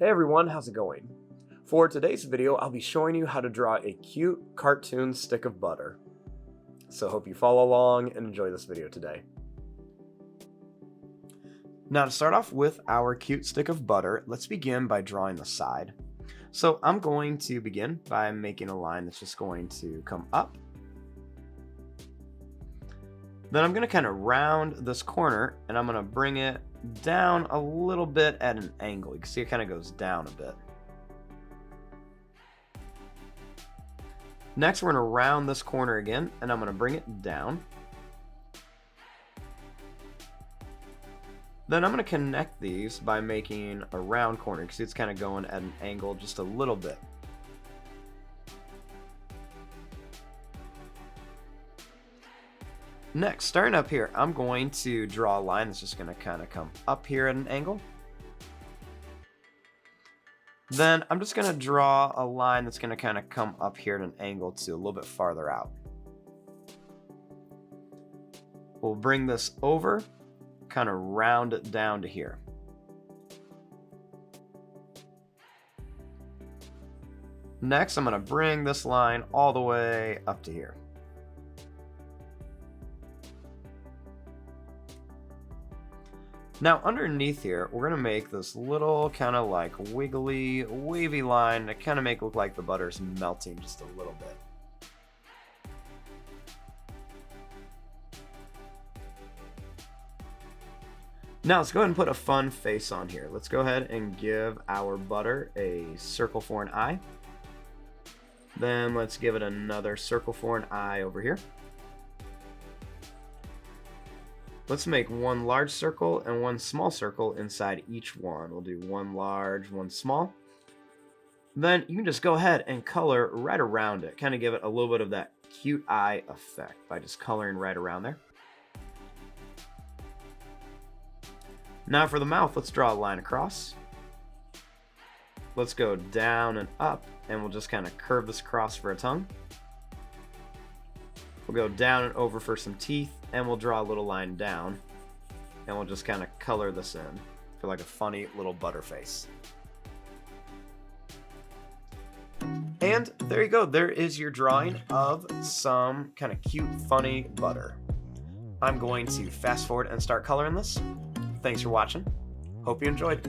Hey everyone, how's it going? For today's video, I'll be showing you how to draw a cute cartoon stick of butter. So hope you follow along and enjoy this video today. Now to start off with our cute stick of butter, let's begin by drawing the side. So I'm going to begin by making a line that's just going to come up. Then I'm going to kind of round this corner and I'm going to bring it down a little bit at an angle. You can see it kind of goes down a bit. Next, we're going to round this corner again and I'm going to bring it down. Then I'm going to connect these by making a round corner. You can see it's kind of going at an angle just a little bit. Next, starting up here, I'm going to draw a line that's just going to kind of come up here at an angle. Then I'm just going to draw a line that's going to kind of come up here at an angle to a little bit farther out. We'll bring this over, kind of round it down to here. Next, I'm going to bring this line all the way up to here. Now underneath here, we're going to make this little kind of like wiggly, wavy line to kind of make it look like the butter's melting just a little bit. Now let's go ahead and put a fun face on here. Let's go ahead and give our butter a circle for an eye. Then let's give it another circle for an eye over here. Let's make one large circle and one small circle inside each one. We'll do one large, one small. Then you can just go ahead and color right around it. Kind of give it a little bit of that cute eye effect by just coloring right around there. Now for the mouth, let's draw a line across. Let's go down and up, and we'll just kind of curve this across for a tongue. We'll go down and over for some teeth, and we'll draw a little line down, and we'll just kind of color this in for like a funny little butter face. And there you go. There is your drawing of some kind of cute, funny butter. I'm going to fast forward and start coloring this. Thanks for watching. Hope you enjoyed.